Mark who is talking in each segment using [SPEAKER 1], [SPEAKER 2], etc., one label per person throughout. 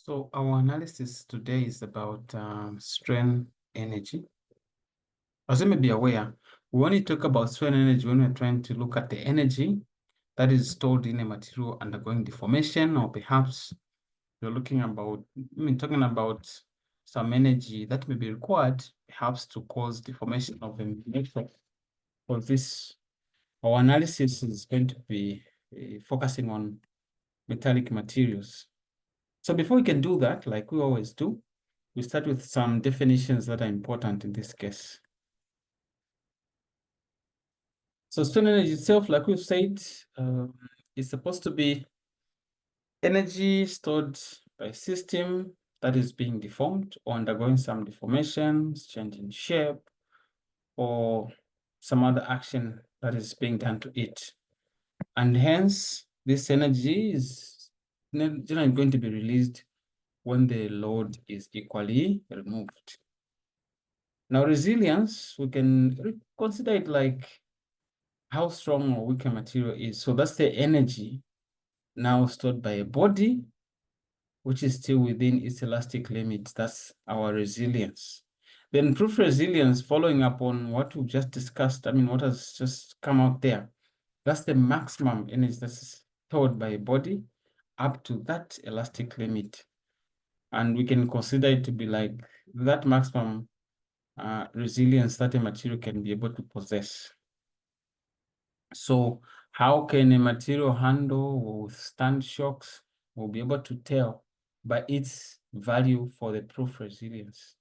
[SPEAKER 1] So our analysis today is about strain energy. As you may be aware, we only talk about strain energy when we're trying to look at the energy that is stored in a material undergoing deformation, or perhaps you're talking about some energy that may be required perhaps to cause deformation of a metal. For this, our analysis is going to be focusing on metallic materials. So before we can do that, like we always do, we start with some definitions that are important in this case. So strain energy itself, like we've said, is supposed to be energy stored by a system that is being deformed or undergoing some deformations, change in shape, or some other action that is being done to it. And hence, this energy is generally going to be released when the load is equally removed. Now, resilience, we can consider it like how strong or weak a material is. So that's the energy now stored by a body, which is still within its elastic limits. That's our resilience. Then proof resilience, following up on what we've just discussed, what has just come out there, that's the maximum energy that's stored by a body up to that elastic limit. And we can consider it to be like that maximum resilience that a material can be able to possess. So how can a material handle or withstand shocks? We'll be able to tell by its value for the proof resilience.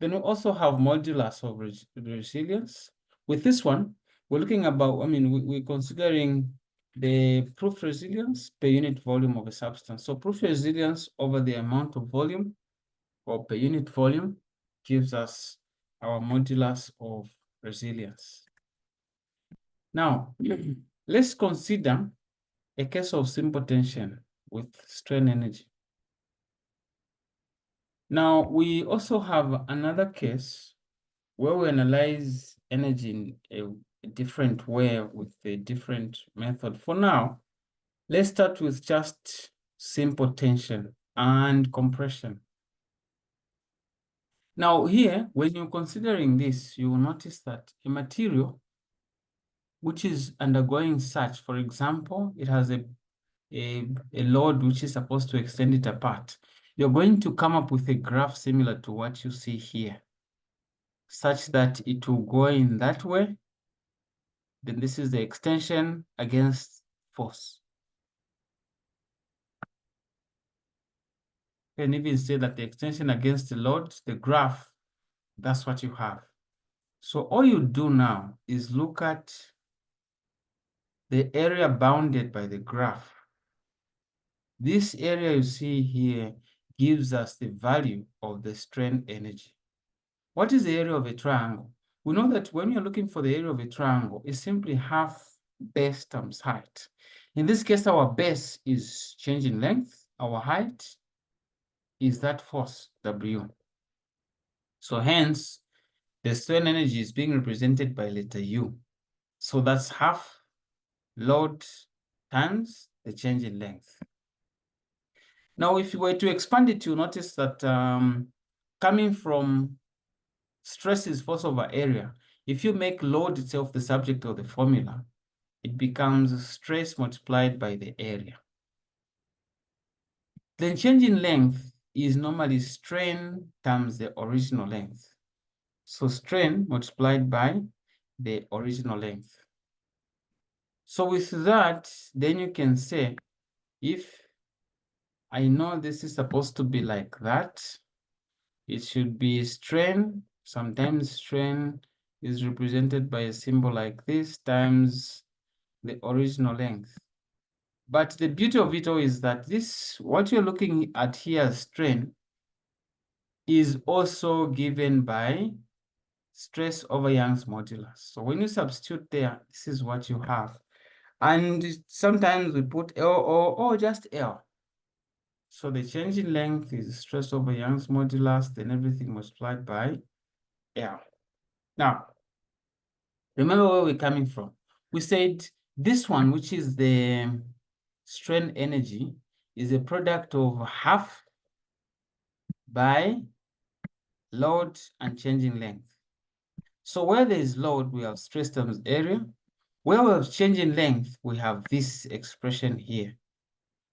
[SPEAKER 1] Then we also have modulus of resilience. With this one, we're looking about, we're considering the proof resilience per unit volume of a substance. So proof resilience over the amount of volume or per unit volume gives us our modulus of resilience. Now, let's consider a case of simple tension with strain energy. Now, we also have another case where we analyze energy in a different way with a different method. For now, let's start with just simple tension and compression. Now here, when you're considering this, you will notice that a material which is undergoing such, for example, it has a load which is supposed to extend it apart, you're going to come up with a graph similar to what you see here, such that it will go in that way. Then this is the extension against force. You can even say that the extension against the load, the graph, that's what you have. So all you do now is look at the area bounded by the graph. This area you see here gives us the value of the strain energy. What is the area of a triangle? We know that when you're looking for the area of a triangle, it's simply half base times height. In this case, our base is change in length. Our height is that force, W. So hence, the strain energy is being represented by letter U. So that's half load times the change in length. Now, if you were to expand it, you'll notice that coming from stress is force over area. If you make load itself the subject of the formula, it becomes stress multiplied by the area. Then change in length is normally strain times the original length. So strain multiplied by the original length. So with that, then you can say, if I know this is supposed to be like that, it should be strain. Sometimes strain is represented by a symbol like this times the original length. But the beauty of it all is that this, what you're looking at here, strain, is also given by stress over Young's modulus. So when you substitute there, this is what you have. And sometimes we put L or just L. So the change in length is stress over Young's modulus, then everything multiplied by L. Now, remember where we're coming from. We said this one, which is the strain energy, is a product of half by load and changing length. So where there is load, we have stress times area. Where we have changing length, we have this expression here.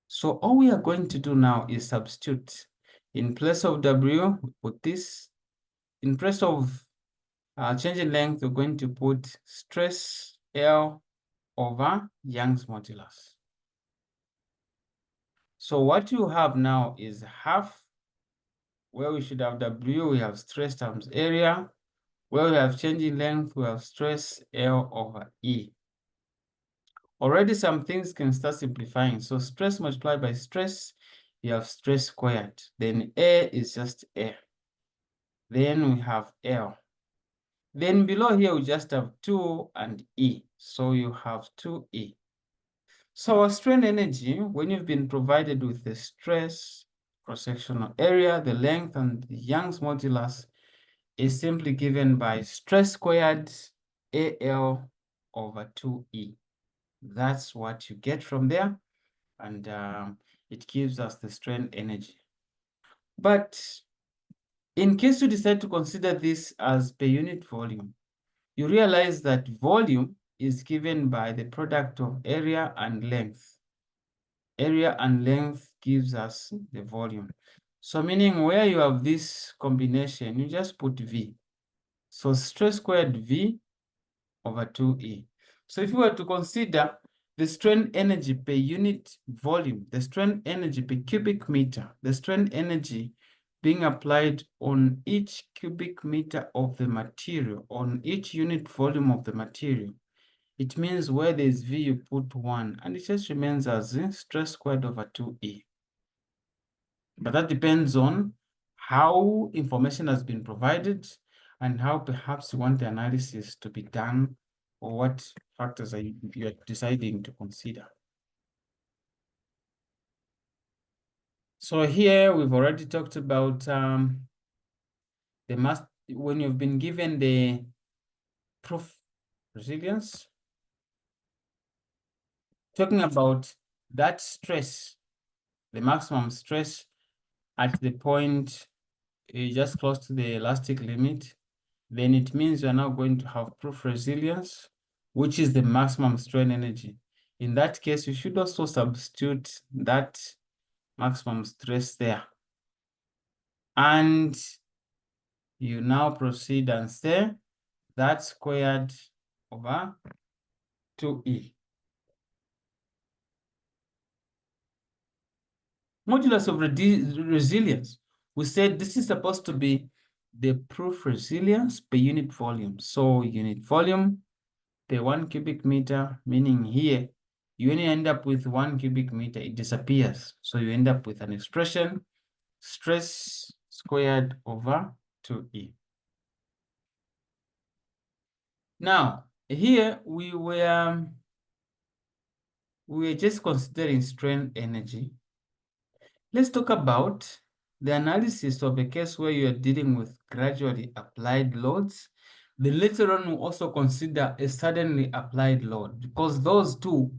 [SPEAKER 1] So all we are going to do now is substitute. In place of W, we put this. In place of changing length, we're going to put stress L over Young's modulus. So what you have now is half. Where we should have W, we have stress times area. Where we have changing length, we have stress L over E. Already some things can start simplifying. So stress multiplied by stress, you have stress squared. Then A is just A. Then we have L. Then below here, we just have 2 and E. So you have 2E. So our strain energy, when you've been provided with the stress, cross-sectional area, the length, and the Young's modulus, is simply given by stress squared AL over 2E. That's what you get from there. And it gives us the strain energy. But in case you decide to consider this as per unit volume, you realize that volume is given by the product of area and length. Area and length gives us the volume. So meaning where you have this combination, you just put V. So stress squared V over 2E. So if you were to consider the strain energy per unit volume, the strain energy per cubic meter, the strain energy being applied on each cubic meter of the material, on each unit volume of the material, it means where there's V, you put 1, and it just remains as stress squared over 2E. But that depends on how information has been provided and how perhaps you want the analysis to be done, or what factors are you're deciding to consider. So here we've already talked about the mass, when you've been given the proof resilience, talking about that stress, the maximum stress at the point just close to the elastic limit, then it means you're now going to have proof resilience, which is the maximum strain energy. In that case, you should also substitute that maximum stress there. And you now proceed and say that squared over 2E. Modulus of resilience. We said this is supposed to be the proof resilience per unit volume. So unit volume per 1 cubic meter, meaning here, you only end up with 1 cubic meter, it disappears. So you end up with an expression, stress squared over 2E. Now, here we were just considering strain energy. Let's talk about the analysis of a case where you are dealing with gradually applied loads. Then later on, we'll also consider a suddenly applied load, because those two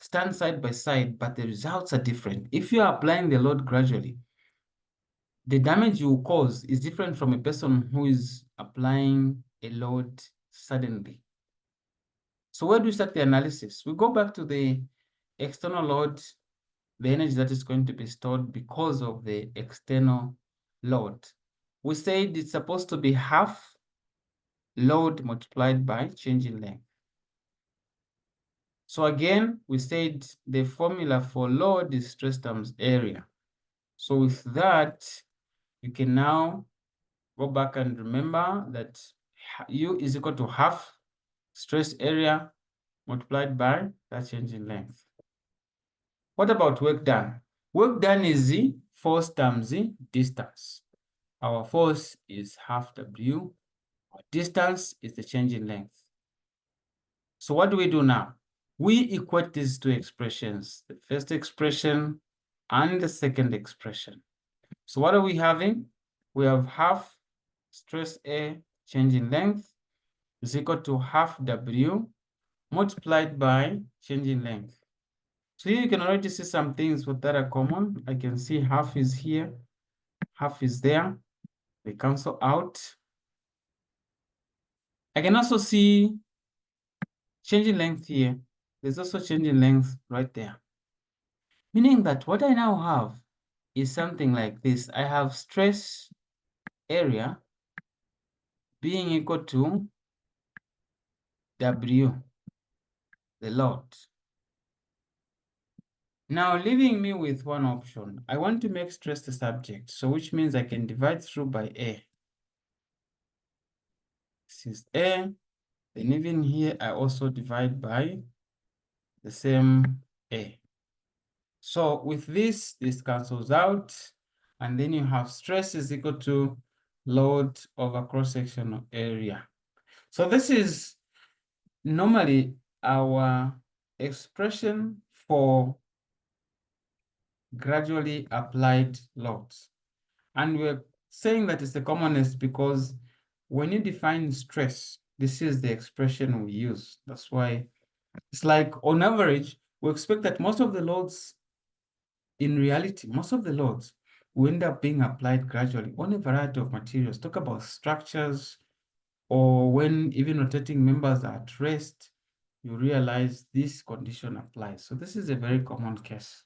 [SPEAKER 1] stand side by side, but the results are different. If you are applying the load gradually, the damage you will cause is different from a person who is applying a load suddenly. So where do we start the analysis? We go back to the external load, the energy that is going to be stored because of the external load. We said it's supposed to be half load multiplied by change in length. So again, we said the formula for load is stress times area. So with that, you can now go back and remember that U is equal to half stress area multiplied by that change in length. What about work done? Work done is the force times the distance. Our force is half W. Our distance is the change in length. So what do we do now? We equate these two expressions, the first expression and the second expression. So what are we having? We have half stress A change in length is equal to half W multiplied by change in length. So here you can already see some things that are common. I can see half is here, half is there. They cancel out. I can also see changing length here. There's also changing length right there. Meaning that what I now have is something like this. I have stress area being equal to W, the load. Now leaving me with one option. I want to make stress the subject, so which means I can divide through by A. This is A. Then even here, I also divide by the same A. So with this cancels out, and then you have stress is equal to load over cross-sectional area. So this is normally our expression for gradually applied loads. And we're saying that it's the commonest because when you define stress, this is the expression we use. That's why it's like on average, we expect that most of the loads, in reality, most of the loads will end up being applied gradually on a variety of materials. Talk about structures, or when even rotating members are at rest, you realize this condition applies. So this is a very common case.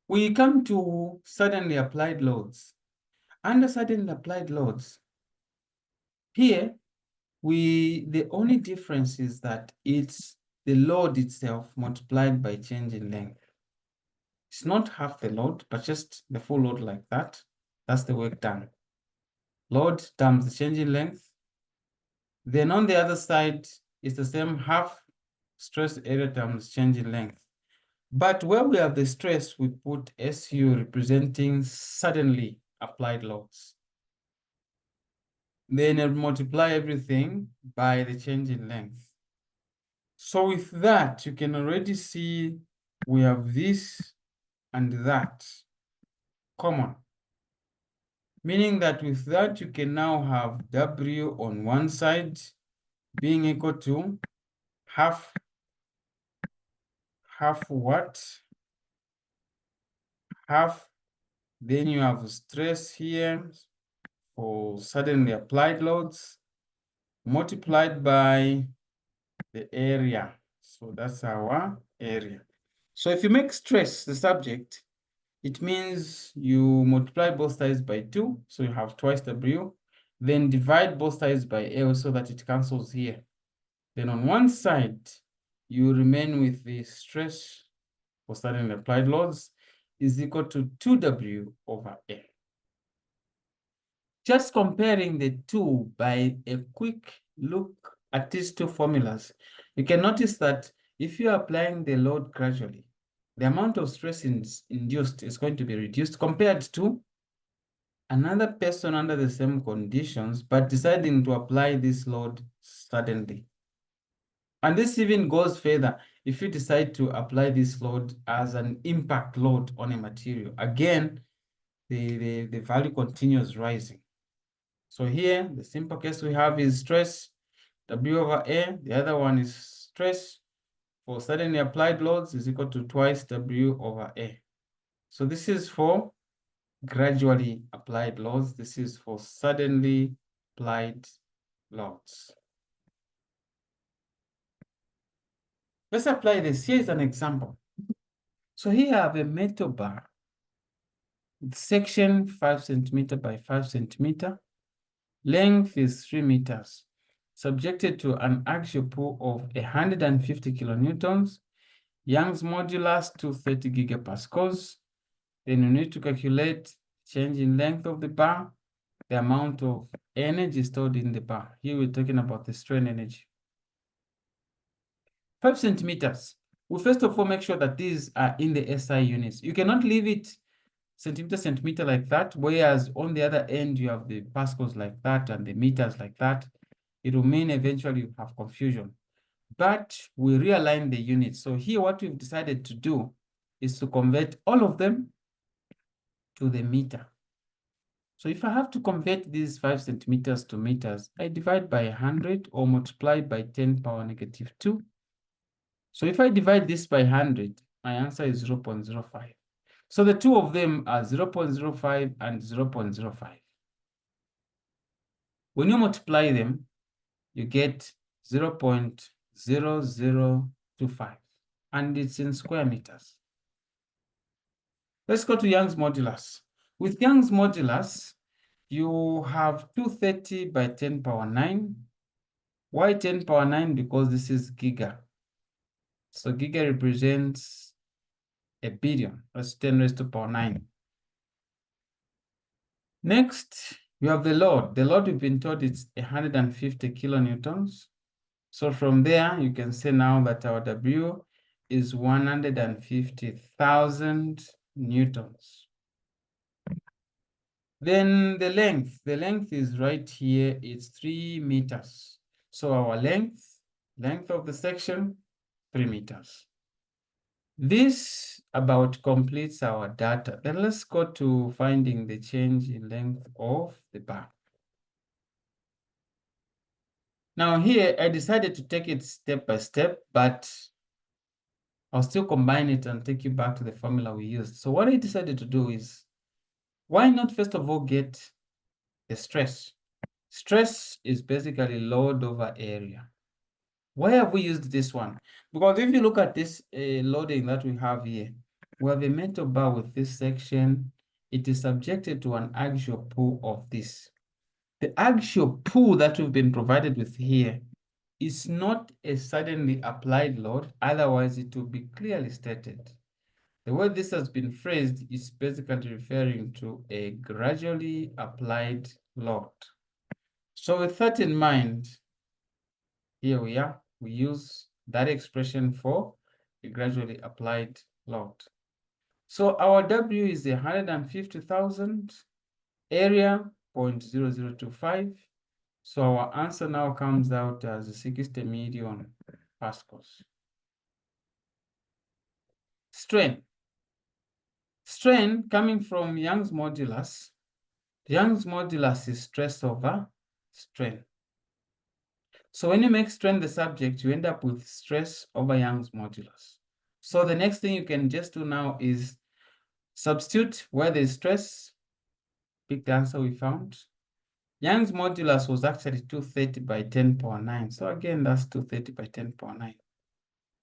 [SPEAKER 1] We come to suddenly applied loads. Under suddenly applied loads, here, the only difference is that it's the load itself multiplied by change in length. It's not half the load, but just the full load like that. That's the work done. Load times the change in length. Then on the other side, it's the same half stress area times change in length. But where we have the stress, we put SU representing suddenly applied loads. Then I multiply everything by the change in length. So with that, you can already see we have this and that common. Meaning that with that, you can now have W on one side being equal to half what? Half. Then you have stress here for suddenly applied loads multiplied by the area. So that's our area. So if you make stress the subject, it means you multiply both sides by 2, so you have twice W. Then divide both sides by L so that it cancels here. Then on one side, you remain with the stress for suddenly applied loads is equal to 2W over L. Just comparing the two by a quick look at these two formulas, you can notice that if you are applying the load gradually, the amount of stress induced is going to be reduced compared to another person under the same conditions, but deciding to apply this load suddenly. And this even goes further. If you decide to apply this load as an impact load on a material, again, the value continues rising. So here, the simple case we have is stress, W over A. The other one is stress for suddenly applied loads is equal to twice W over A. So this is for gradually applied loads. This is for suddenly applied loads. Let's apply this. Here is an example. So here I have a metal bar with section 5 centimeter by 5 centimeter. Length is 3 meters. Subjected to an axial pull of 150 kilonewtons. Young's modulus 230 gigapascals. Then you need to calculate change in length of the bar, the amount of energy stored in the bar. Here we're talking about the strain energy. 5 centimeters. We first of all make sure that these are in the SI units. You cannot leave it centimeter like that, whereas on the other end you have the pascals like that and the meters like that. It will mean eventually you have confusion. But we realign the units. So here what we've decided to do is to convert all of them to the meter. So if I have to convert these 5 centimeters to meters, I divide by 100 or multiply by 10 power negative 2. So if I divide this by 100, my answer is 0.05. So the two of them are 0.05 and 0.05. When you multiply them, you get 0.0025, and it's in square meters. Let's go to Young's modulus. With Young's modulus, you have 230 by 10 power 9. Why 10 power 9? Because this is giga. So giga represents a billion. That's 10 raised to power 9. Next, you have the load. The load, we've been told it's 150 kilonewtons. So from there, you can say now that our W is 150,000 newtons. Then the length is right here, it's 3 meters. So our length of the section, 3 meters. This about completes our data. Then let's go to finding the change in length of the bar. Now here, I decided to take it step by step, but I'll still combine it and take you back to the formula we used. So what I decided to do is, why not first of all get the stress? Stress is basically load over area. Why have we used this one? Because if you look at this loading that we have here, we have a metal bar with this section. It is subjected to an axial pull of this. The axial pull that we've been provided with here is not a suddenly applied load, otherwise it will be clearly stated. The way this has been phrased is basically referring to a gradually applied load. So with that in mind, here we are, we use that expression for a gradually applied load. So our W is 150,000, area 0.0025. So our answer now comes out as 60 million pascals. Strain. Strain coming from Young's modulus. Young's modulus is stress over strain. So when you make strain the subject, you end up with stress over Young's modulus. So the next thing you can just do now is substitute where there's stress, pick the answer we found. Young's modulus was actually 230 by 10 power 9. So again, that's 230 by 10 power 9.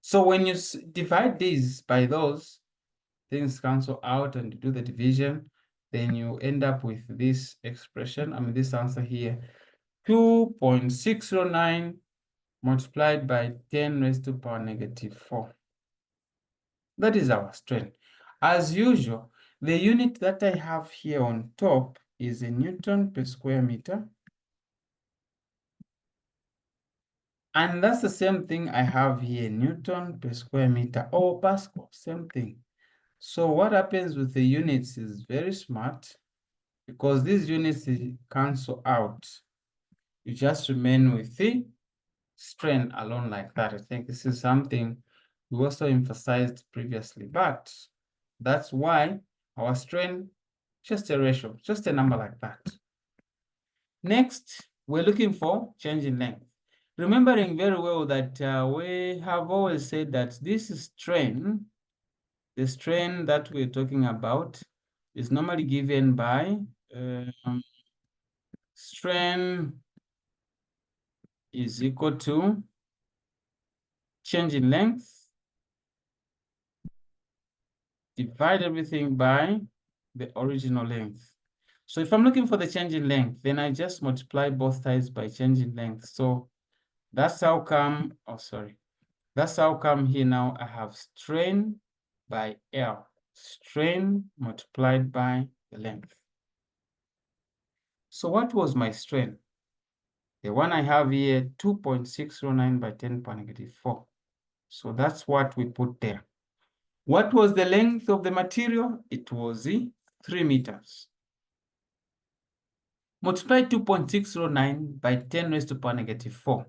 [SPEAKER 1] So when you divide these by those, things cancel out and you do the division, then you end up with this expression, this answer here, 2.609 multiplied by 10 raised to power negative 4. That is our strain. As usual, the unit that I have here on top is a Newton per square meter. And that's the same thing I have here, Newton per square meter or Pascal, same thing. So what happens with the units is very smart, because these units cancel out. You just remain with the strain alone like that. I think this is something we also emphasized previously, but that's why our strain, just a ratio, just a number like that. Next, we're looking for change in length. Remembering very well that we have always said that this strain, the strain that we're talking about, is normally given by strain is equal to change in length, divide everything by the original length. So if I'm looking for the change in length, then I just multiply both sides by change in length. So that's how come, that's how come here now I have strain by L, strain multiplied by the length. So what was my strain? The one I have here, 2.609 by 10 power negative 4. So that's what we put there. What was the length of the material? It was 3 meters. Multiply 2.609 by 10 raised to power negative 4.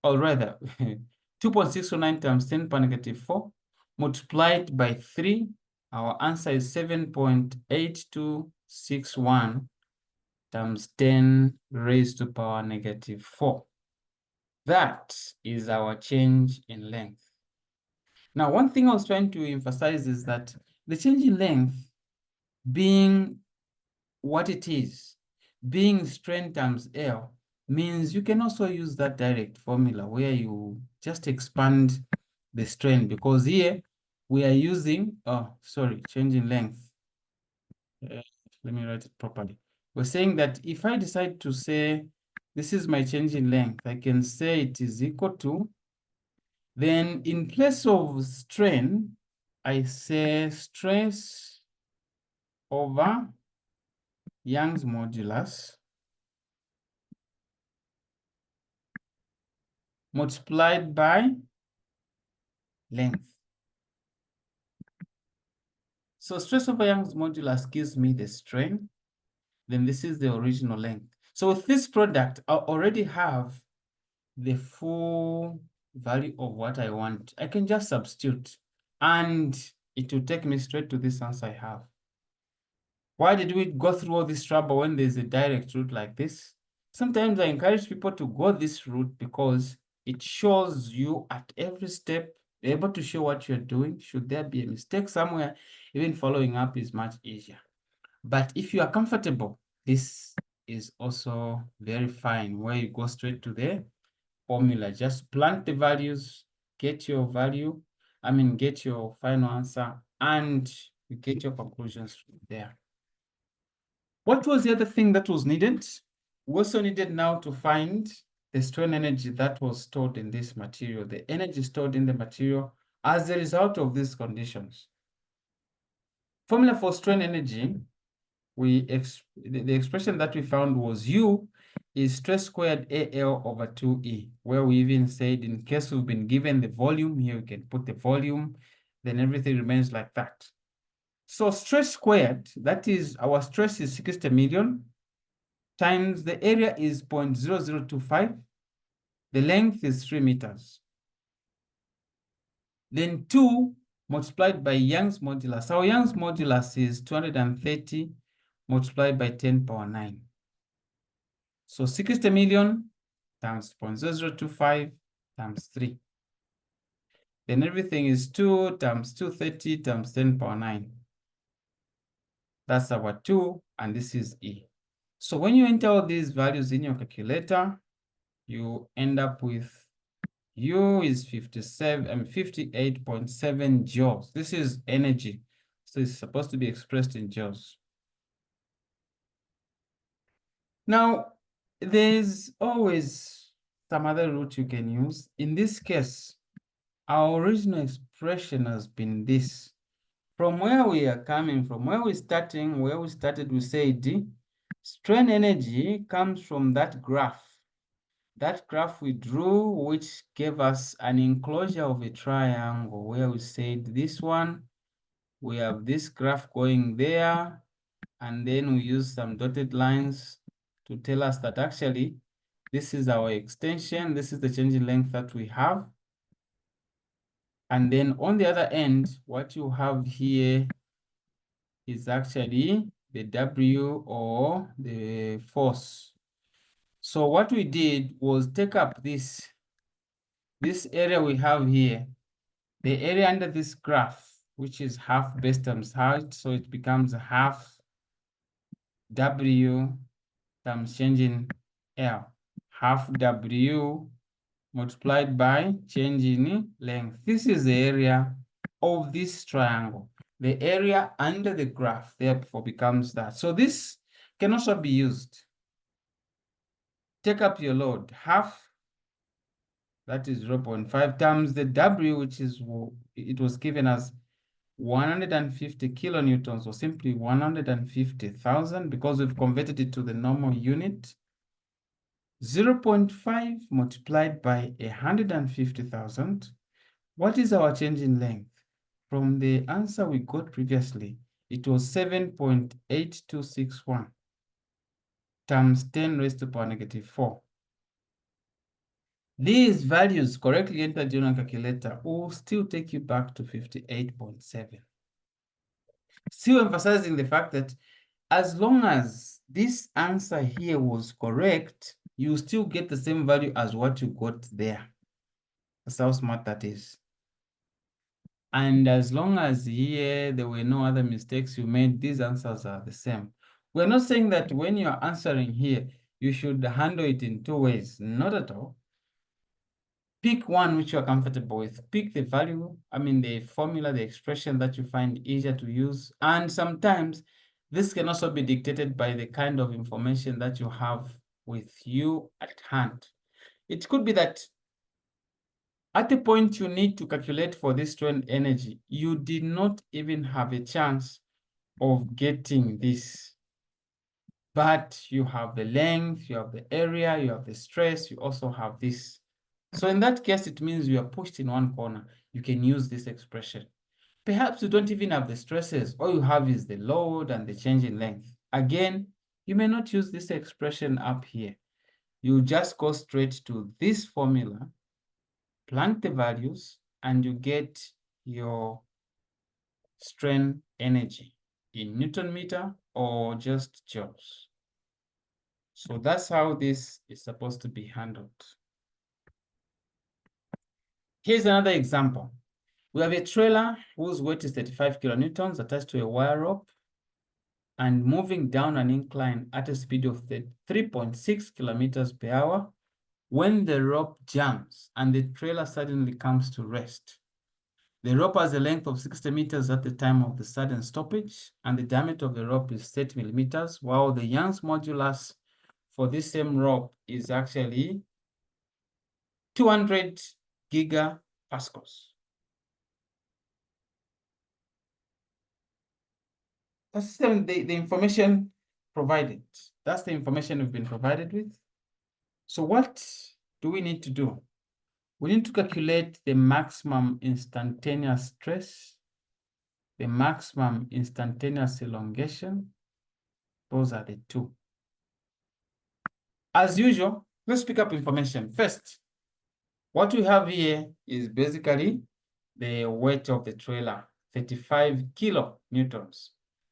[SPEAKER 1] Or rather, 2.609 times 10 power negative 4 multiplied by 3. Our answer is 7.8261 times 10 raised to power negative 4. That is our change in length. Now, one thing I was trying to emphasize is that the change in length being what it is, being strain times L, means you can also use that direct formula where you just expand the strain, because here we are using, change in length. Let me write it properly. We're saying that if I decide to say this is my change in length, I can say it is equal to, then in place of strain, I say stress over Young's modulus multiplied by length. So stress over Young's modulus gives me the strain. Then this is the original length. So with this product, I already have the full value of what I want. I can just substitute and it will take me straight to this answer I have. Why did we go through all this trouble when there's a direct route like this? Sometimes I encourage people to go this route because it shows you at every step, you're able to show what you're doing. Should there be a mistake somewhere, even following up is much easier. But if you are comfortable, this is also very fine, where you go straight to the formula. Just plant the values, get your value, get your final answer, and you get your conclusions from there. What was the other thing that was needed? We also needed now to find the strain energy that was stored in this material, the energy stored in the material as a result of these conditions. Formula for strain energy, the expression that we found was U is stress squared AL over 2E, where we even said in case we've been given the volume, here we can put the volume, then everything remains like that. So stress squared, that is, our stress is 60 million, times the area is 0.0025, the length is 3 meters. Then 2 multiplied by Young's modulus. Our Young's modulus is 230 multiplied by 10 power 9. So 60 million times 0.0025 times 3. Then everything is 2 times 230 times 10 power 9. That's our 2, and this is E. So when you enter all these values in your calculator, you end up with U is 58.7 joules. This is energy. So it's supposed to be expressed in joules. Now, there's always some other route you can use. In this case, our original expression has been this. From where we are coming from, where we started, we said strain energy comes from that graph. That graph we drew, which gave us an enclosure of a triangle, where we said this one, we have this graph going there, and then we use some dotted lines to tell us that actually this is our extension, this is the change in length that we have. And then on the other end, what you have here is actually the W, or the force. So what we did was take up this area we have here, the area under this graph, which is half base times height, so it becomes half W times change in L, half W multiplied by change in length. This is the area of this triangle. The area under the graph therefore becomes that. So this can also be used. Take up your load, half, that is 0.5 times the W, which is, it was given as 150 kilonewtons, or simply 150,000, because we've converted it to the normal unit. 0.5 multiplied by 150,000. What is our change in length? From the answer we got previously, it was 7.8261 times 10 raised to the power negative 4. These values correctly entered in your calculator will still take you back to 58.7. Still emphasizing the fact that as long as this answer here was correct, you still get the same value as what you got there. That's how smart that is. And as long as here there were no other mistakes you made, these answers are the same. We're not saying that when you're answering here, you should handle it in two ways. Not at all. Pick one which you're comfortable with. Pick the value, the formula, the expression that you find easier to use. And sometimes this can also be dictated by the kind of information that you have with you at hand. It could be that at the point you need to calculate for this strain energy, you did not even have a chance of getting this. But you have the length, you have the area, you have the stress, you also have this. So in that case, it means you are pushed in one corner. You can use this expression. Perhaps you don't even have the stresses. All you have is the load and the change in length. Again, you may not use this expression up here. You just go straight to this formula, plug the values, and you get your strain energy in Newton meter or just joules. So that's how this is supposed to be handled. Here's another example. We have a trailer whose weight is 35 kilonewtons attached to a wire rope and moving down an incline at a speed of 3.6 kilometers per hour when the rope jams and the trailer suddenly comes to rest. The rope has a length of 60 meters at the time of the sudden stoppage, and the diameter of the rope is 30 millimeters, while the Young's modulus for this same rope is actually 200 gigapascals. That's the information provided. That's the information we've been provided with. So what do we need to do? We need to calculate the maximum instantaneous stress, the maximum instantaneous elongation. Those are the two. As usual, let's pick up information. First, what we have here is basically the weight of the trailer, 35 kilonewtons.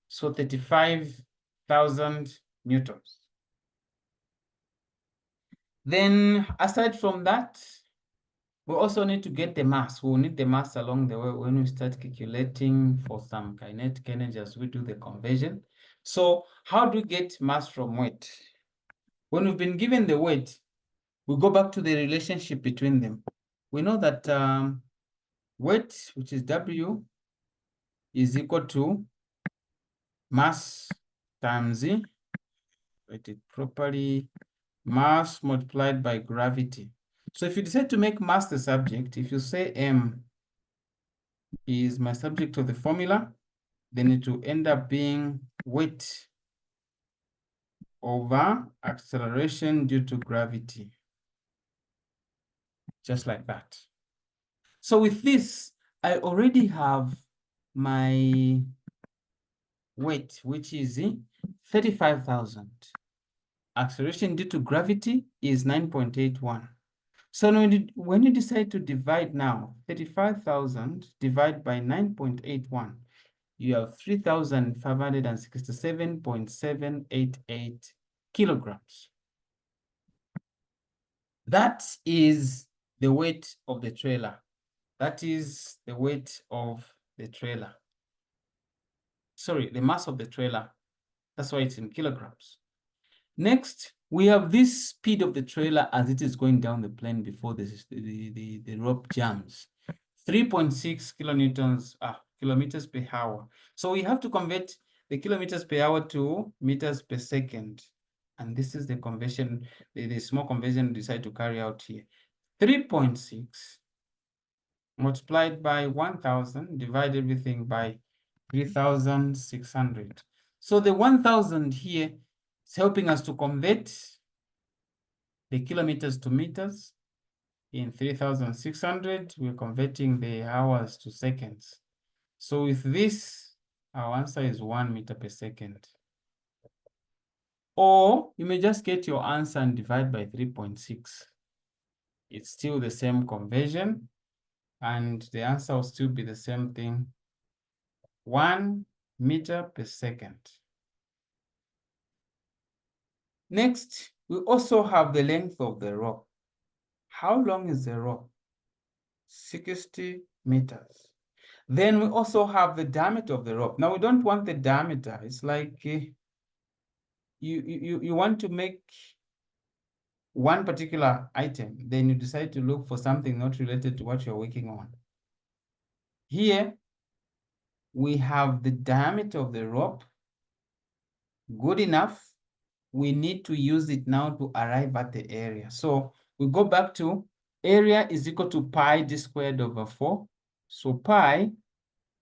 [SPEAKER 1] So 35,000 newtons. Then aside from that, we also need to get the mass. We'll need the mass along the way when we start calculating for some kinetic energy as we do the conversion. So how do we get mass from weight? When we've been given the weight, we go back to the relationship between them. We know that weight, which is W, is equal to mass times Z, write it properly, mass multiplied by gravity. So if you decide to make mass the subject, if you say M is my subject of the formula, then it will end up being weight over acceleration due to gravity. Just like that. So with this, I already have my weight, which is 35,000. Acceleration due to gravity is 9.81. So when you decide to divide now, 35,000 divided by 9.81, you have 3,567.788 kilograms. That is the weight of the trailer. That is the weight of the trailer. Sorry, the mass of the trailer. That's why it's in kilograms. Next, we have this speed of the trailer as it is going down the plane before the rope jams. 3.6 kilometers per hour. So we have to convert the kilometers per hour to meters per second. And this is the conversion, the small conversion we decide to carry out here. 3.6 multiplied by 1,000, divide everything by 3,600. So the 1,000 here is helping us to convert the kilometers to meters. In 3,600, we're converting the hours to seconds. So with this, our answer is 1 meter per second. Or you may just get your answer and divide by 3.6. It's still the same conversion, and the answer will still be the same thing, 1 meter per second. Next, we also have the length of the rope. How long is the rope? 60 meters. Then we also have the diameter of the rope. Now we don't want the diameter. It's like you want to make one particular item, then you decide to look for something not related to what you're working on. Here, we have the diameter of the rope. Good enough. We need to use it now to arrive at the area. So we go back to area is equal to pi d squared over 4. So pi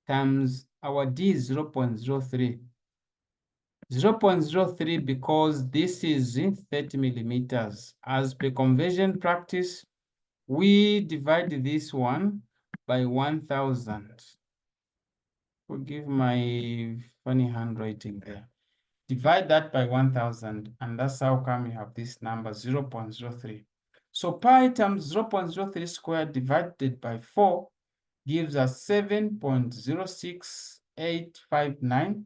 [SPEAKER 1] times our d is 0.03. 0.03 because this is 30 millimeters. As per conversion practice, we divide this one by 1,000. Forgive my funny handwriting there. Divide that by 1,000, and that's how come you have this number 0.03. So pi times 0.03 squared divided by 4 gives us 7.06859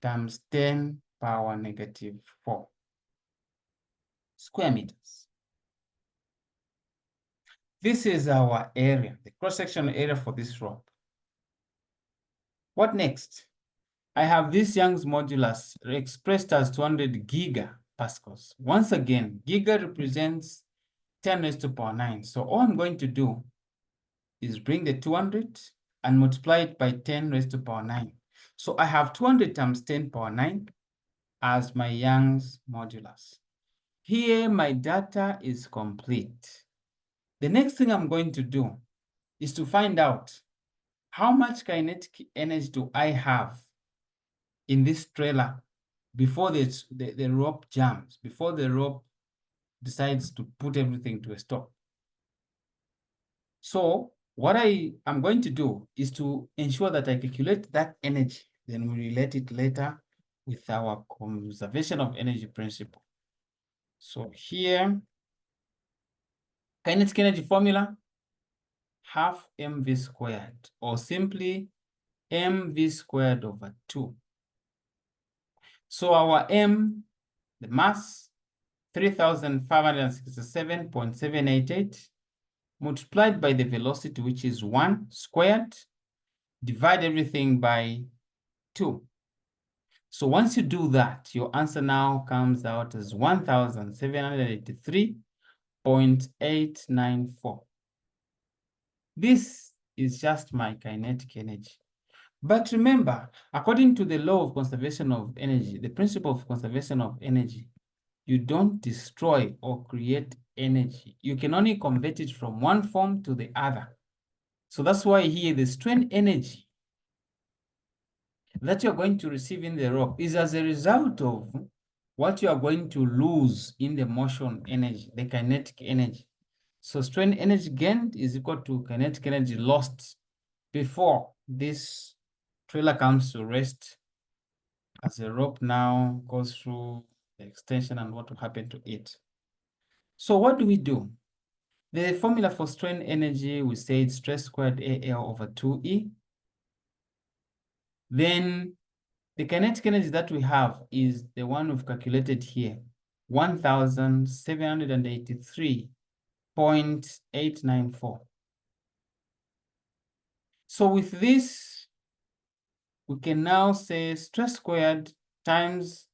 [SPEAKER 1] times 10 power negative 4 square meters. This is our area, the cross-sectional area for this rope. What next? I have this Young's modulus expressed as 200 gigapascals. Once again, giga represents 10 raised to the power 9. So all I'm going to do is bring the 200 and multiply it by 10 raised to the power 9. So I have 200 times 10 power 9 as my Young's modulus. Here, my data is complete. The next thing I'm going to do is to find out how much kinetic energy do I have in this trailer before the rope jams, before the rope decides to put everything to a stop. So what I am going to do is to ensure that I calculate that energy, then we relate it later with our conservation of energy principle. So here, kinetic energy formula, half mv squared, or simply mv squared over 2. So our m, the mass, 3,567.788, multiplied by the velocity, which is 1 squared, divide everything by 2. So once you do that, your answer now comes out as 1,783.894. This is just my kinetic energy. But remember, according to the law of conservation of energy, the principle of conservation of energy, you don't destroy or create energy. You can only convert it from one form to the other. So that's why here the strain energy that you're going to receive in the rope is as a result of what you are going to lose in the motion energy, the kinetic energy. So strain energy gained is equal to kinetic energy lost before this trailer comes to rest, as the rope now goes through the extension and what will happen to it. So what do we do? The formula for strain energy, we say it's stress squared AL over 2E. Then the kinetic energy that we have is the one we've calculated here, 1,783.894. So with this, we can now say stress squared times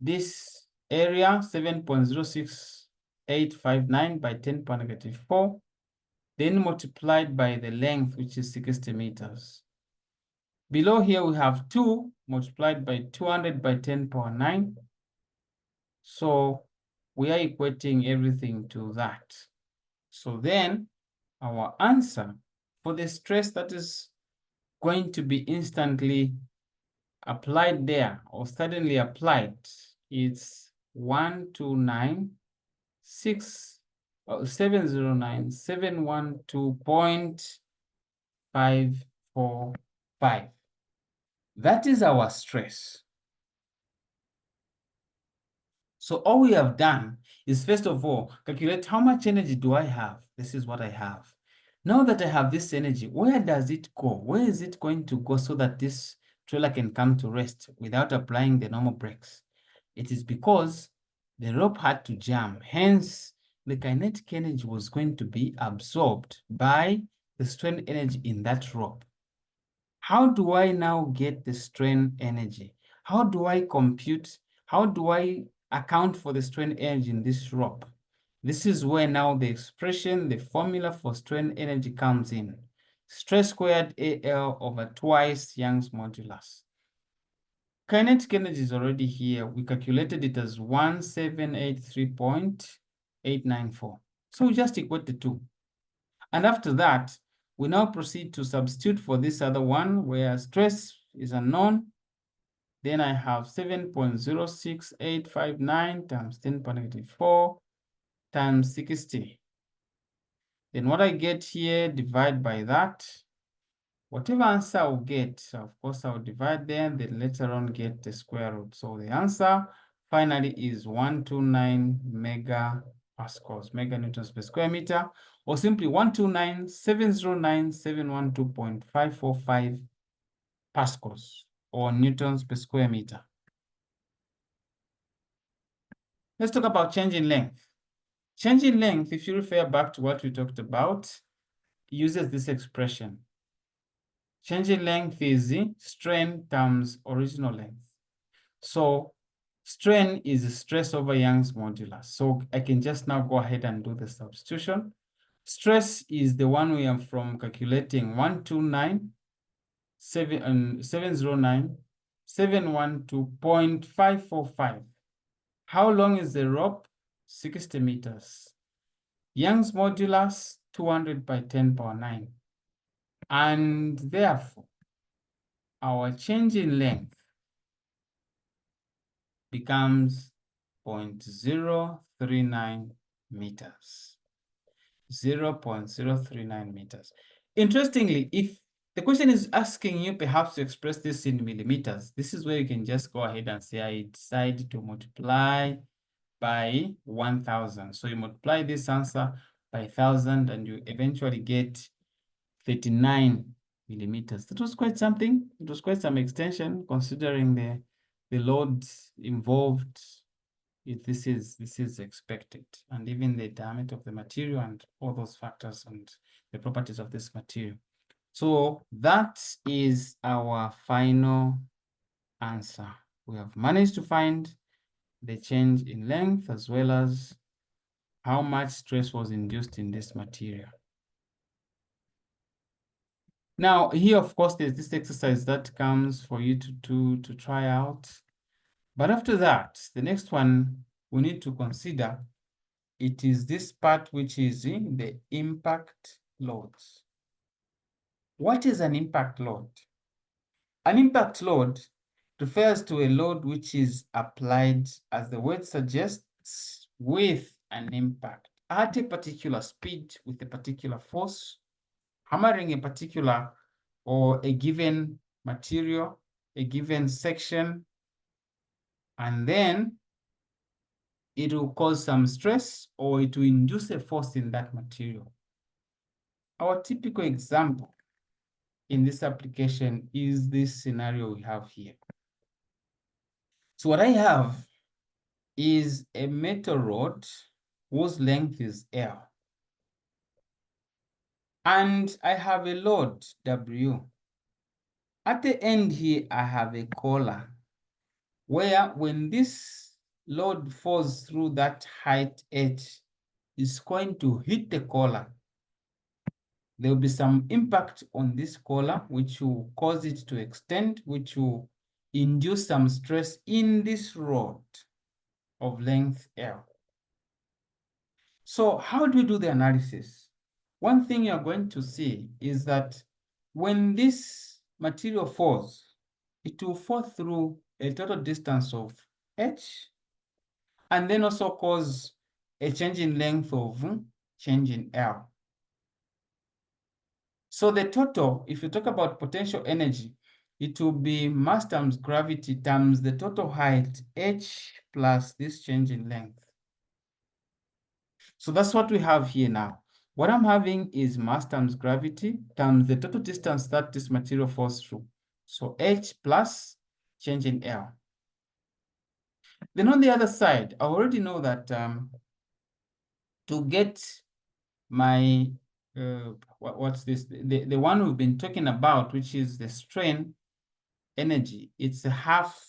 [SPEAKER 1] this area, 7.06859 by 10 power negative 4, then multiplied by the length, which is 60 meters. Below here, we have 2 multiplied by 200 by 10 power 9. So we are equating everything to that. So then our answer for the stress that is going to be instantly applied there or suddenly applied, it's 709.545. That is our stress. So all we have done is, first of all, calculate how much energy do I have? This is what I have. Now that I have this energy, where does it go? Where is it going to go so that this trailer can come to rest without applying the normal brakes? It is because the rope had to jam. Hence, the kinetic energy was going to be absorbed by the strain energy in that rope. How do I now get the strain energy? How do I compute? How do I account for the strain energy in this rope? This is where now the expression, the formula for strain energy comes in. Stress squared AL over twice Young's modulus. Kinetic energy is already here. We calculated it as 1783.894. So we just equate the two. And after that, we now proceed to substitute for this other one where stress is unknown. Then I have 7.06859 times 10⁻⁴ times 60. Then what I get here, divide by that. Whatever answer I'll get, of course, I'll divide them, then later on get the square root. So the answer finally is 129 megapascals, meganewtons per square meter, or simply 129,709,712.545 pascals, or newtons per square meter. Let's talk about change in length. Change in length, if you refer back to what we talked about, uses this expression. Change in length is strain times original length. So strain is stress over Young's modulus. So I can just now go ahead and do the substitution. Stress is the one we are from calculating 129,709,712.545. How long is the rope? 60 meters. Young's modulus, 200 by 10⁻⁹. And therefore, our change in length becomes 0.039 meters. 0.039 meters. Interestingly, if the question is asking you perhaps to express this in millimeters, this is where you can just go ahead and say, I decide to multiply by 1,000. So you multiply this answer by 1,000 and you eventually get 39 millimeters. That was quite something. It was quite some extension considering the load involved. This is expected, and even the diameter of the material and all those factors and the properties of this material. So that is our final answer. We have managed to find the change in length as well as how much stress was induced in this material. Now, here, of course, there's this exercise that comes for you to try out. But after that, the next one we need to consider, it is this part which is in the impact loads. What is an impact load? An impact load refers to a load which is applied, as the word suggests, with an impact at a particular speed with a particular force, hammering a particular or a given material, a given section, and then it will cause some stress or it will induce a force in that material. Our typical example in this application is this scenario we have here. So what I have is a metal rod whose length is L. And I have a load W. At the end here, I have a collar where when this load falls through that height H, it's going to hit the collar. There will be some impact on this collar, which will cause it to extend, which will induce some stress in this rod of length L. So how do we do the analysis? One thing you're going to see is that when this material falls, it will fall through a total distance of H, and then also cause a change in length of change in L. So the total, if you talk about potential energy, it will be mass times gravity times the total height, H, plus this change in length. So that's what we have here now. What I'm having is mass times gravity times the total distance that this material falls through. So H plus change in L. Then on the other side, I already know that to get my what's this? The one we've been talking about, which is the strain energy. It's a half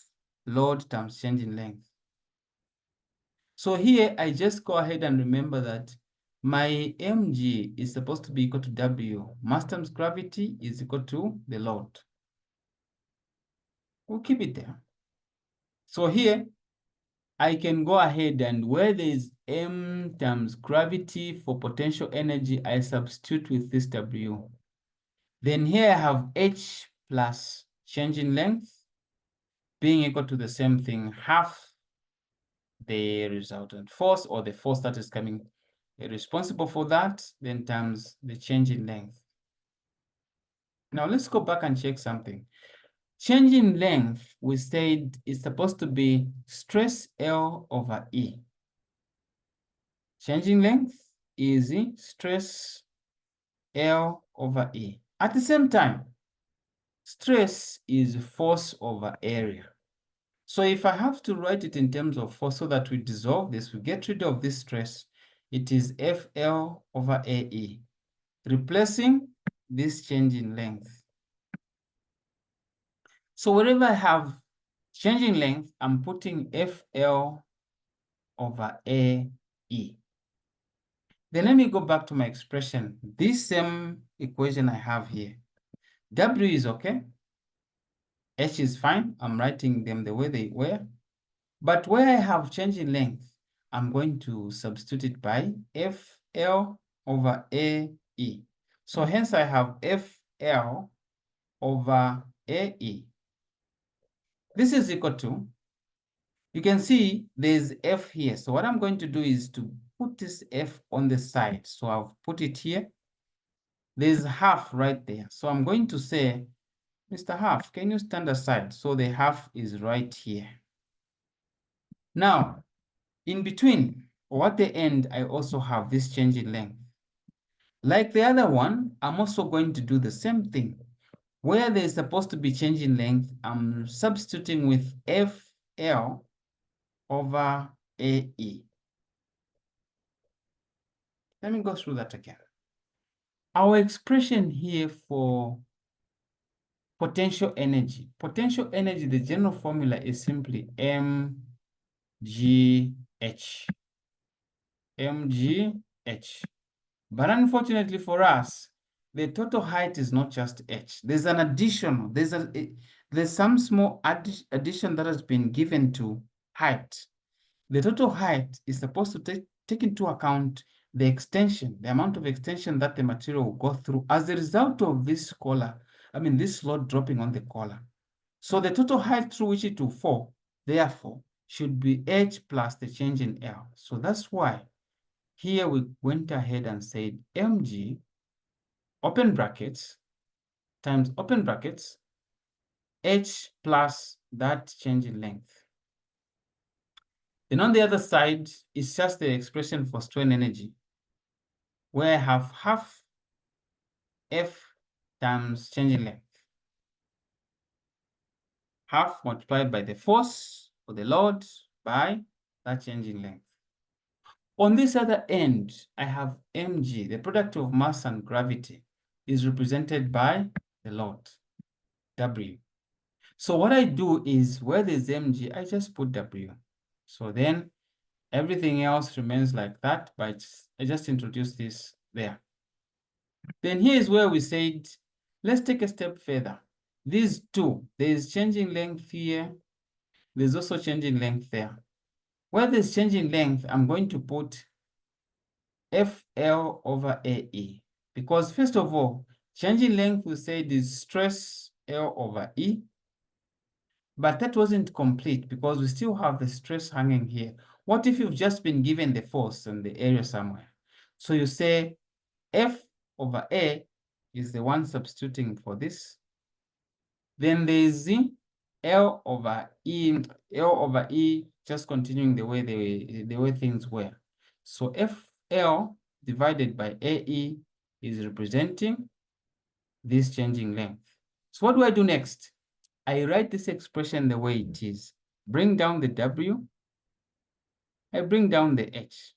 [SPEAKER 1] load times change in length. So here I just go ahead and remember that my mg is supposed to be equal to W. Mass times gravity is equal to the load. We'll keep it there. So here I can go ahead and where there is m times gravity for potential energy, I substitute with this W. Then here I have h plus change in length being equal to the same thing, half the resultant force or the force that is coming responsible for that, then times the change in length. Now let's go back and check something. Change in length, we said, is supposed to be stress L over E. Change in length is stress L over E. At the same time, stress is force over area. So if I have to write it in terms of force so that we dissolve this, we get rid of this stress, it is FL over AE, replacing this change in length. So wherever I have change in length, I'm putting FL over AE. Then let me go back to my expression. This same equation I have here. W is okay. H is fine. I'm writing them the way they were. But where I have change in length, I'm going to substitute it by FL over AE. So hence I have FL over AE. This is equal to, you can see there's F here. So what I'm going to do is to put this F on the side. So I've put it here. There's half right there. So I'm going to say, Mr. Half, can you stand aside? So the half is right here. Now, in between, or at the end, I also have this change in length. Like the other one, I'm also going to do the same thing. Where there's supposed to be change in length, I'm substituting with FL over AE. Let me go through that again. Our expression here for potential energy. Potential energy, the general formula is simply mgh. mgh. But unfortunately for us, the total height is not just h. There's an additional, there's some small addition that has been given to height. The total height is supposed to take into account the extension, the amount of extension that the material will go through as a result of this collar, this load dropping on the collar. So the total height through which it will fall, therefore, should be h plus the change in L. So that's why here we went ahead and said mg, open brackets, times open brackets, h plus that change in length. Then on the other side, it's just the expression for strain energy, where I have half F times change in length. Half multiplied by the force or the load by that change in length. On this other end, I have mg, the product of mass and gravity, is represented by the load, W. So what I do is where there's mg, I just put W. So then everything else remains like that, but I just introduce this there. Then here's where we said, let's take a step further. These two, there's changing length here. There's also changing length there. Where there's changing length, I'm going to put FL over AE. Because first of all, changing length we said is stress L over E. But that wasn't complete because we still have the stress hanging here. What if you've just been given the force and the area somewhere? So you say F over A is the one substituting for this. Then there is L over E, just continuing the way things were. So FL divided by AE is representing this changing length. So what do I do next? I write this expression the way it is. Bring down the W. I bring down the H.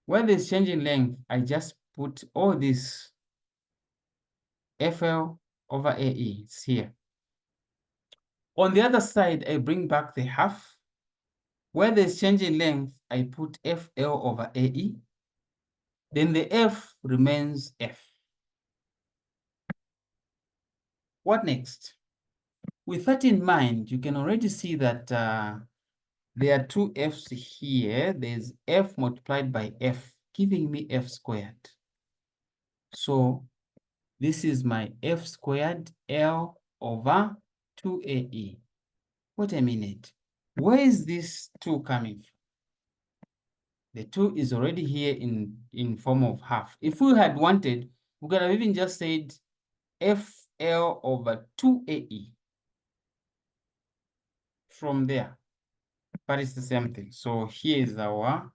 [SPEAKER 1] Where there's change in length, I just put all this FL over AE, it's here. On the other side, I bring back the half. Where there's change in length, I put FL over AE. Then the F remains F. What next? With that in mind, you can already see that there are two F's here. There's F multiplied by F, giving me F squared. So this is my F squared L over 2AE. Wait a minute. Where is this 2 coming from? The 2 is already here in form of half. If we had wanted, we could have even just said FL over 2AE from there. But it's the same thing. So here is our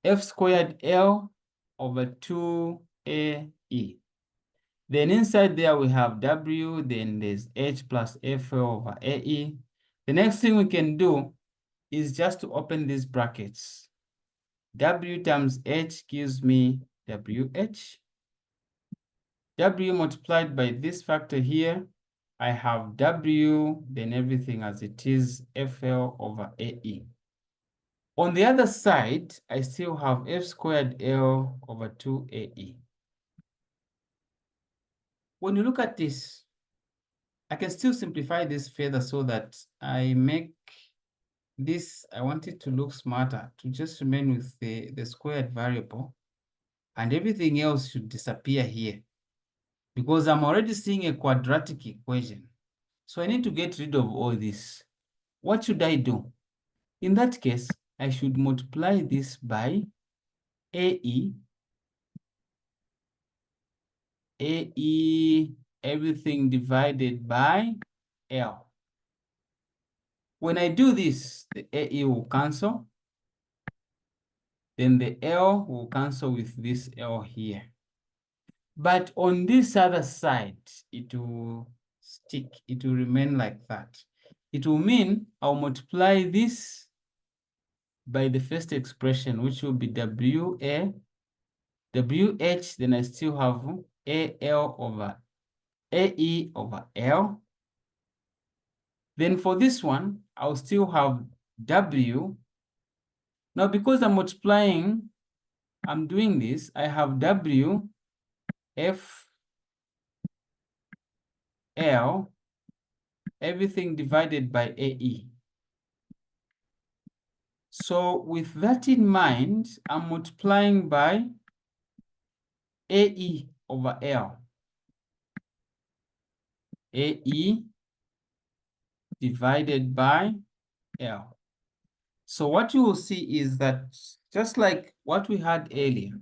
[SPEAKER 1] F squared L over 2AE. Then inside there we have W, then there's H plus FL over AE. The next thing we can do is just to open these brackets. W times H gives me WH. W multiplied by this factor here, I have W, then everything as it is, FL over AE. On the other side, I still have F squared L over 2AE. When you look at this, I can still simplify this further so that I make this, I want it to look smarter, to just remain with the squared variable, and everything else should disappear here because I'm already seeing a quadratic equation. So I need to get rid of all this. What should I do? In that case, I should multiply this by AE, everything divided by L. When I do this, the AE will cancel. Then the L will cancel with this L here. But on this other side, it will stick. It will remain like that. It will mean I'll multiply this by the first expression, which will be WA, WH, then I still have AL over AE over L. Then for this one, I'll still have W. Now, because I'm multiplying, I'm doing this, I have W, F, L, everything divided by AE. So with that in mind, I'm multiplying by AE over L. AE divided by L. So what you will see is that just like what we had earlier,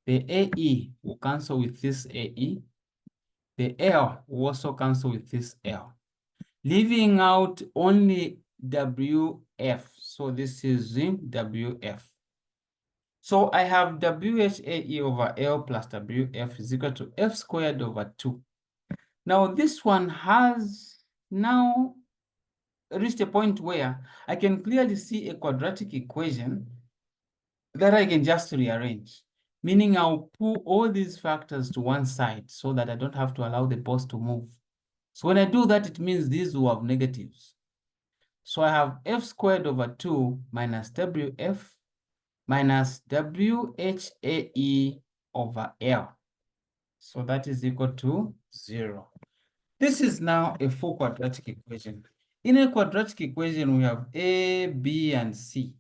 [SPEAKER 1] the AE will cancel with this AE. The L will also cancel with this L, leaving out only WF. So this is in WF. So I have WHAE over L plus WF is equal to F squared over 2. Now this one has now reached a point where I can clearly see a quadratic equation that I can just rearrange, meaning I'll pull all these factors to one side so that I don't have to allow the boss to move. So when I do that, it means these will have negatives. So I have F squared over 2 minus WF minus WHAE over L. So that is equal to 0. This is now a full quadratic equation. In a quadratic equation, we have A, B, and C.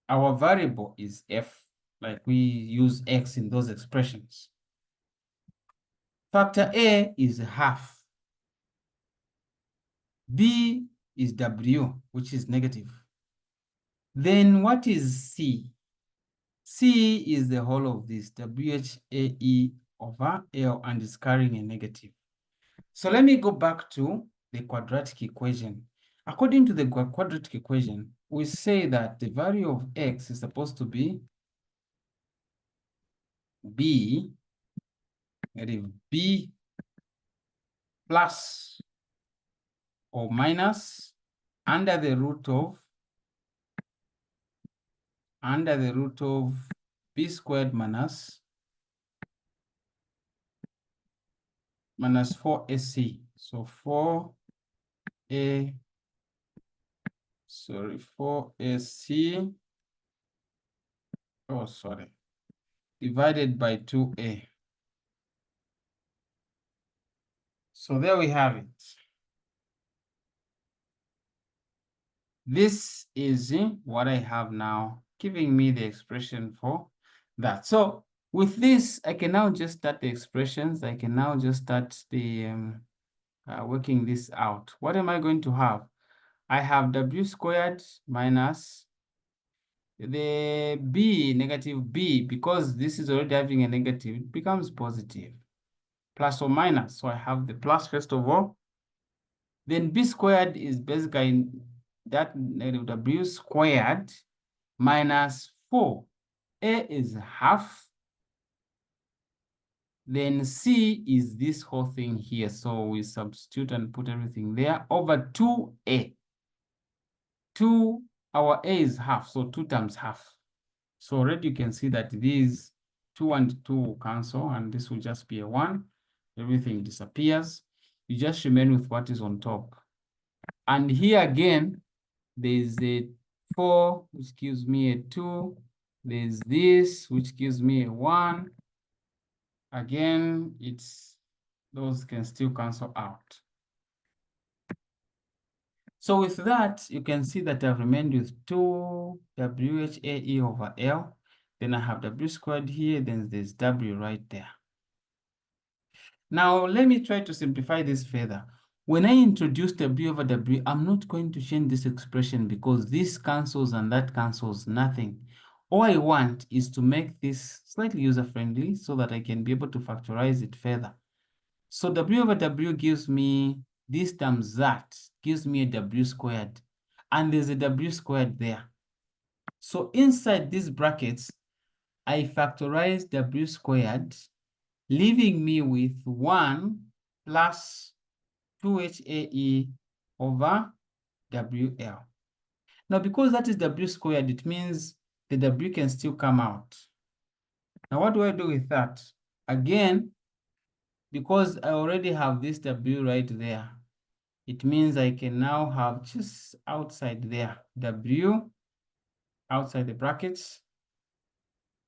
[SPEAKER 1] Our variable is F, like we use X in those expressions. Factor A is half. B is W, which is negative. Then what is C? C is the whole of this, WHAE over L, and is carrying a negative. So let me go back to the quadratic equation. According to the quadratic equation, we say that the value of X is supposed to be B, negative B plus or minus under the root of B squared minus 4AC. So 4AC, oh, sorry, divided by 2A. So there we have it. This is what I have now, giving me the expression for that. So with this, I can now just start the expressions. I can now just start the working this out. What am I going to have? I have W squared minus the B, negative B, because this is already having a negative, it becomes positive, plus or minus. So I have the plus first of all. Then B squared is basically that negative W squared minus 4. A is half. Then C is this whole thing here. So we substitute and put everything there over 2A. Our A is half, so 2 times half. So already you can see that these 2 and 2 will cancel, and this will just be a 1. Everything disappears. You just remain with what is on top. And here again, there's a 4, which gives me a 2. There's this, which gives me a 1. Again, those can still cancel out. So with that, you can see that I've remained with 2 WHAE over L. Then I have W squared here, then there's W right there. Now, let me try to simplify this further. When I introduce W over W, I'm not going to change this expression because this cancels and that cancels nothing. All I want is to make this slightly user-friendly so that I can be able to factorize it further. So W over W gives me this times that, gives me a W squared. And there's a W squared there. So inside these brackets, I factorize W squared, leaving me with 1 plus 2HAE over WL. Now, because that is W squared, it means the W can still come out. Now, what do I do with that? Again, because I already have this W right there, it means I can now have just outside there, W outside the brackets.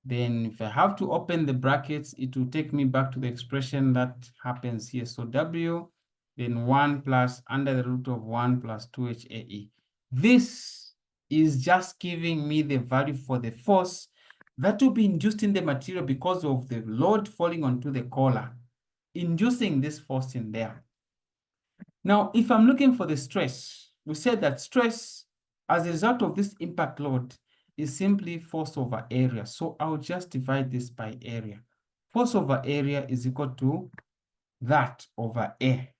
[SPEAKER 1] Then if I have to open the brackets, it will take me back to the expression that happens here. So W, then 1 plus under the root of 1 plus 2HAE. This is just giving me the value for the force that will be induced in the material because of the load falling onto the collar, inducing this force in there. Now, if I'm looking for the stress, we said that stress as a result of this impact load is simply force over area. So I'll just divide this by area. Force over area is equal to that over A.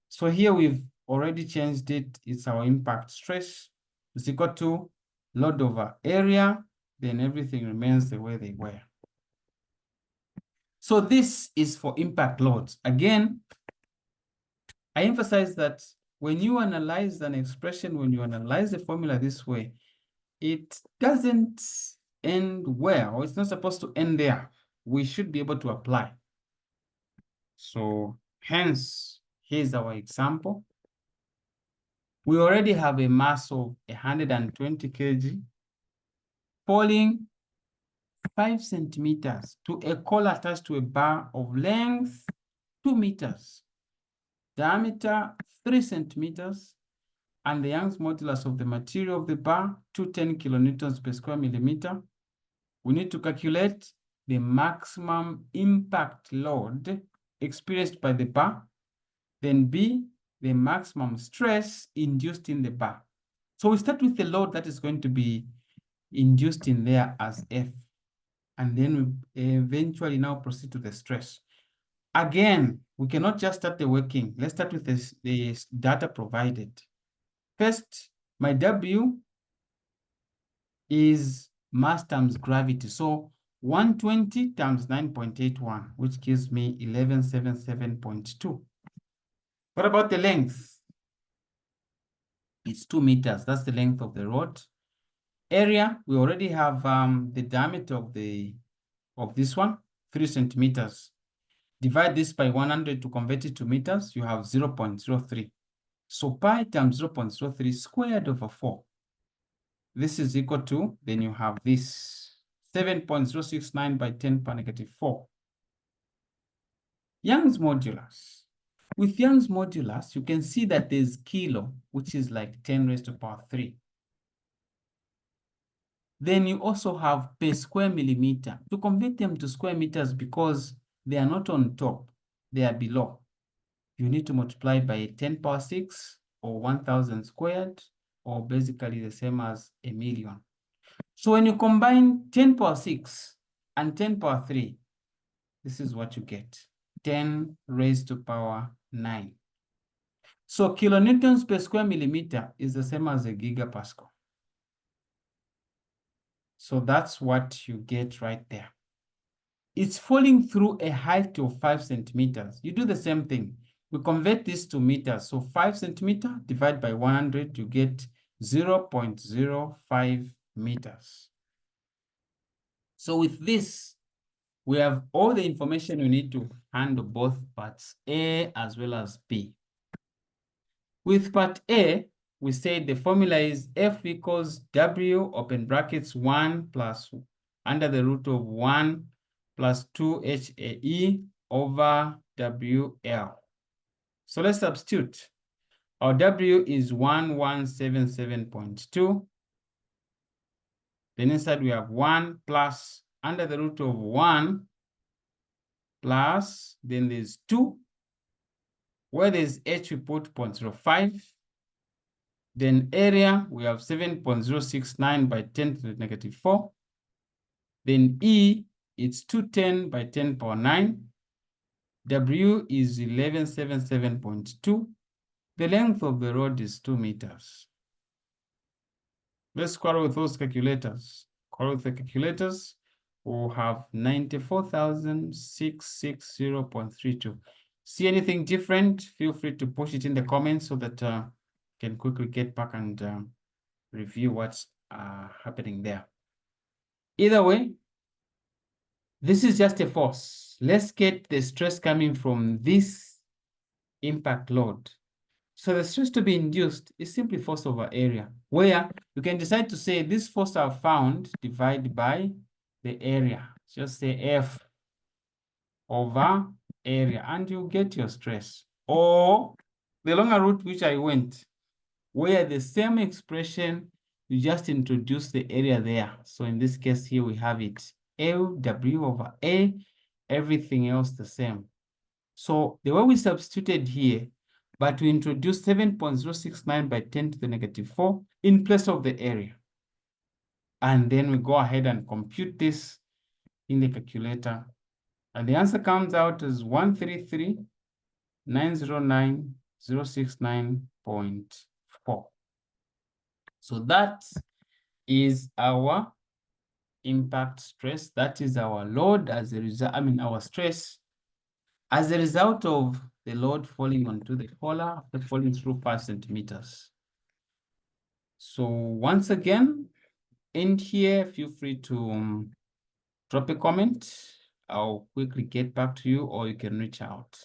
[SPEAKER 1] So here we've already changed it. It's our impact stress is equal to load over area. Then everything remains the way they were. So this is for impact loads. Again, I emphasize that when you analyze an expression, when you analyze the formula this way, it doesn't end where, or it's not supposed to end there. We should be able to apply. So hence, here's our example. We already have a mass of 120 kg falling 5 centimeters to a collar attached to a bar of length 2 meters, diameter 3 centimeters, and the Young's modulus of the material of the bar, 210 kilonewtons per square millimeter. We need to calculate the maximum impact load experienced by the bar, then B, the maximum stress induced in the bar. So we start with the load that is going to be induced in there as F, and then we eventually now proceed to the stress. Again, we cannot just start the working. Let's start with the data provided. First, my W is mass times gravity. So 120 times 9.81, which gives me 1177.2. What about the length? It's 2 meters. That's the length of the rod. Area, we already have the diameter of this one, 3 centimeters. Divide this by 100 to convert it to meters, you have 0.03. So pi times 0.03 squared over 4. This is equal to, then you have this, 7.069 by 10 power negative 4. Young's modulus. With Young's modulus, you can see that there's kilo, which is like 10 raised to the power 3. Then you also have per square millimeter. To convert them to square meters, because they are not on top, they are below, you need to multiply by 10 power 6 or 1000 squared, or basically the same as a million. So when you combine 10 power 6 and 10 power 3, this is what you get, 10 raised to power 9. So kilonewtons per square millimeter is the same as a gigapascal. So that's what you get right there. It's falling through a height of 5 centimeters. You do the same thing. We convert this to meters. So 5 centimeter divided by 100, you get 0.05 meters. So with this, we have all the information you need to handle both parts A as well as B. With part A, we say the formula is F equals W open brackets 1 plus under the root of 1 plus 2 HAE over WL. So let's substitute. Our W is 1177.2. Then inside we have 1 plus under the root of 1 plus, then there's 2. Where there's H, we put 0.05. Then area, we have 7.069 by 10 to the negative 4. Then E, it's 210 by 10 power 9. W is 1177.2. The length of the rod is 2 meters. Let's quarrel with those calculators. Quarrel with the calculators. We'll have 94,660.32. See anything different? Feel free to push it in the comments so that can quickly get back and review what's happening there. Either way, this is just a force. Let's get the stress coming from this impact load. So the stress to be induced is simply force over area, where you can decide to say this force are found divided by the area. Just say F over area, and you get your stress. Or the longer route which I went, where the same expression, you just introduce the area there. So in this case here, we have it LW over A, everything else the same. So the way we substituted here, but we introduced 7.069 by 10 to the negative 4 in place of the area. And then we go ahead and compute this in the calculator. And the answer comes out as 133,909,069.4. So that is our impact stress. That is our load as a result, our stress as a result of the load falling onto the collar after falling through 5 centimeters. So once again, end here, feel free to drop a comment. I'll quickly get back to you, or you can reach out.